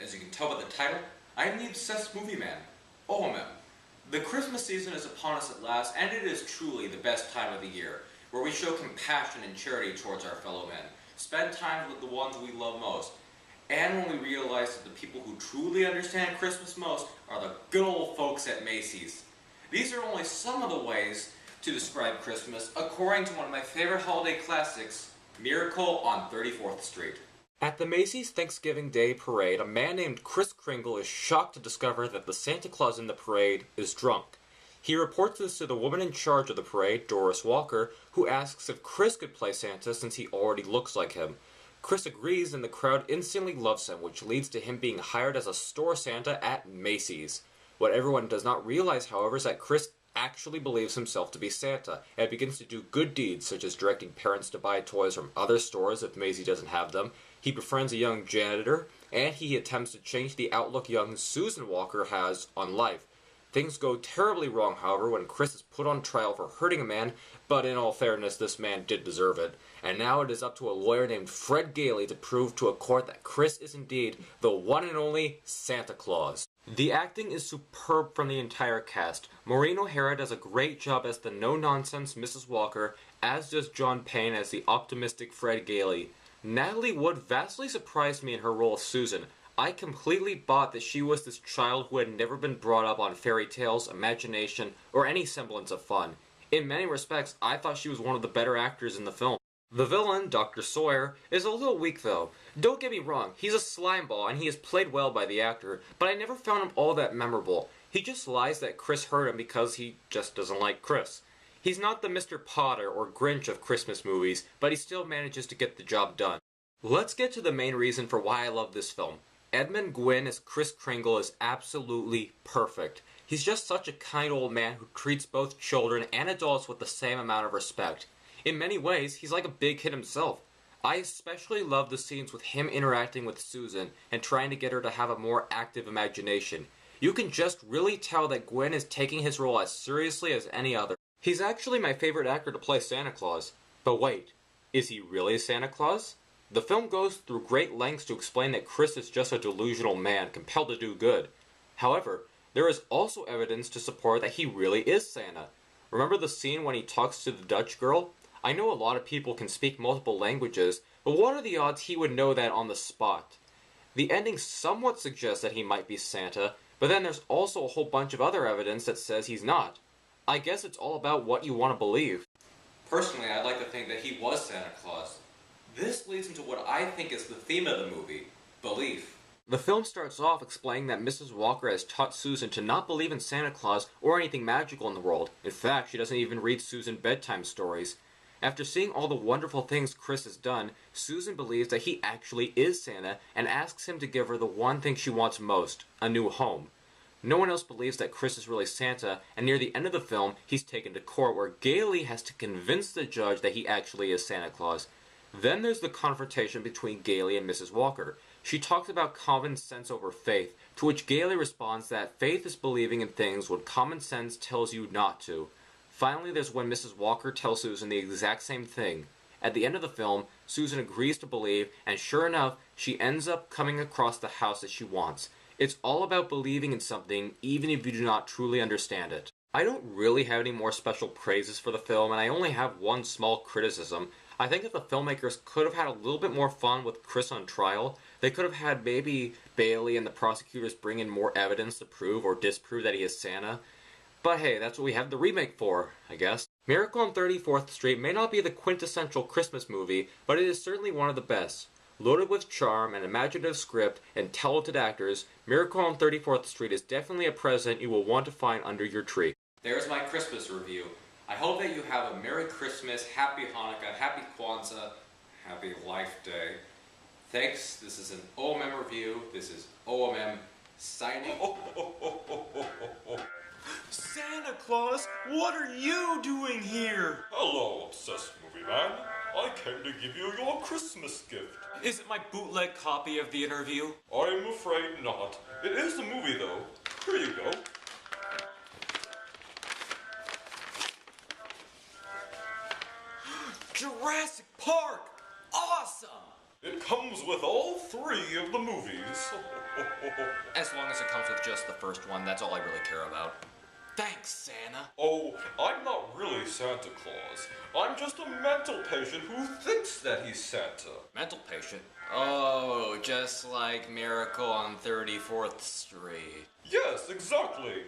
As you can tell by the title, I am the obsessed movie man, O.M.M. The Christmas season is upon us at last, and it is truly the best time of the year, where we show compassion and charity towards our fellow men, spend time with the ones we love most, and when we realize that the people who truly understand Christmas most are the good old folks at Macy's. These are only some of the ways to describe Christmas according to one of my favorite holiday classics, Miracle on 34th Street. At the Macy's Thanksgiving Day Parade, a man named Kris Kringle is shocked to discover that the Santa Claus in the parade is drunk. He reports this to the woman in charge of the parade, Doris Walker, who asks if Kris could play Santa since he already looks like him. Kris agrees and the crowd instantly loves him, which leads to him being hired as a store Santa at Macy's. What everyone does not realize, however, is that Kris actually believes himself to be Santa, and begins to do good deeds such as directing parents to buy toys from other stores if Macy doesn't have them. He befriends a young janitor, and he attempts to change the outlook young Susan Walker has on life. Things go terribly wrong, however, when Kris is put on trial for hurting a man, but in all fairness, this man did deserve it. And now it is up to a lawyer named Fred Gailey to prove to a court that Kris is indeed the one and only Santa Claus. The acting is superb from the entire cast. Maureen O'Hara does a great job as the no-nonsense Mrs. Walker, as does John Payne as the optimistic Fred Gailey. Natalie Wood vastly surprised me in her role of Susan. I completely bought that she was this child who had never been brought up on fairy tales, imagination, or any semblance of fun. In many respects, I thought she was one of the better actors in the film. The villain, Dr. Sawyer, is a little weak though. Don't get me wrong, he's a slimeball and he is played well by the actor, but I never found him all that memorable. He just lies that Kris hurt him because he just doesn't like Kris. He's not the Mr. Potter or Grinch of Christmas movies, but he still manages to get the job done. Let's get to the main reason for why I love this film. Edmund Gwynn as Kris Kringle is absolutely perfect. He's just such a kind old man who treats both children and adults with the same amount of respect. In many ways, he's like a big kid himself. I especially love the scenes with him interacting with Susan and trying to get her to have a more active imagination. You can just really tell that Gwynn is taking his role as seriously as any other. He's actually my favorite actor to play Santa Claus. But wait, is he really Santa Claus? The film goes through great lengths to explain that Kris is just a delusional man compelled to do good. However, there is also evidence to support that he really is Santa. Remember the scene when he talks to the Dutch girl? I know a lot of people can speak multiple languages, but what are the odds he would know that on the spot? The ending somewhat suggests that he might be Santa, but then there's also a whole bunch of other evidence that says he's not. I guess it's all about what you want to believe. Personally, I'd like to think that he was Santa Claus. This leads into what I think is the theme of the movie, belief. The film starts off explaining that Mrs. Walker has taught Susan to not believe in Santa Claus or anything magical in the world. In fact, she doesn't even read Susan bedtime stories. After seeing all the wonderful things Kris has done, Susan believes that he actually is Santa and asks him to give her the one thing she wants most, a new home. No one else believes that Kris is really Santa, and near the end of the film, he's taken to court where Gailey has to convince the judge that he actually is Santa Claus. Then there's the confrontation between Gailey and Mrs. Walker. She talks about common sense over faith, to which Gailey responds that faith is believing in things when common sense tells you not to. Finally, there's when Mrs. Walker tells Susan the exact same thing. At the end of the film, Susan agrees to believe, and sure enough, she ends up coming across the house that she wants. It's all about believing in something, even if you do not truly understand it. I don't really have any more special praises for the film, and I only have one small criticism. I think if the filmmakers could have had a little bit more fun with Kris on trial, they could have had maybe Bailey and the prosecutors bring in more evidence to prove or disprove that he is Santa. But hey, that's what we have the remake for, I guess. Miracle on 34th Street may not be the quintessential Christmas movie, but it is certainly one of the best. Loaded with charm, an imaginative script, and talented actors, Miracle on 34th Street is definitely a present you will want to find under your tree. There's my Christmas review. I hope that you have a Merry Christmas, Happy Hanukkah, Happy Kwanzaa, Happy Life Day. Thanks, this is an O.M.M review. This is O.M.M signing. Santa Claus, what are you doing here? Hello, obsessed movie man. I came to give you your Christmas gift. Is it my bootleg copy of the interview? I'm afraid not. It is a movie though. Here you go. Jurassic Park! Awesome! It comes with all 3 of the movies. As long as it comes with just the first one, that's all I really care about. Thanks, Santa. Oh, I'm not really Santa Claus. I'm just a mental patient who thinks that he's Santa. Mental patient? Oh, just like Miracle on 34th Street. Yes, exactly.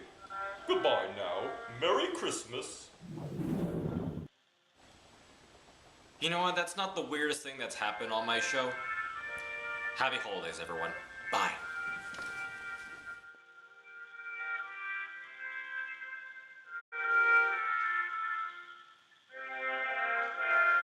Goodbye now. Merry Christmas. You know what? That's not the weirdest thing that's happened on my show. Happy holidays, everyone.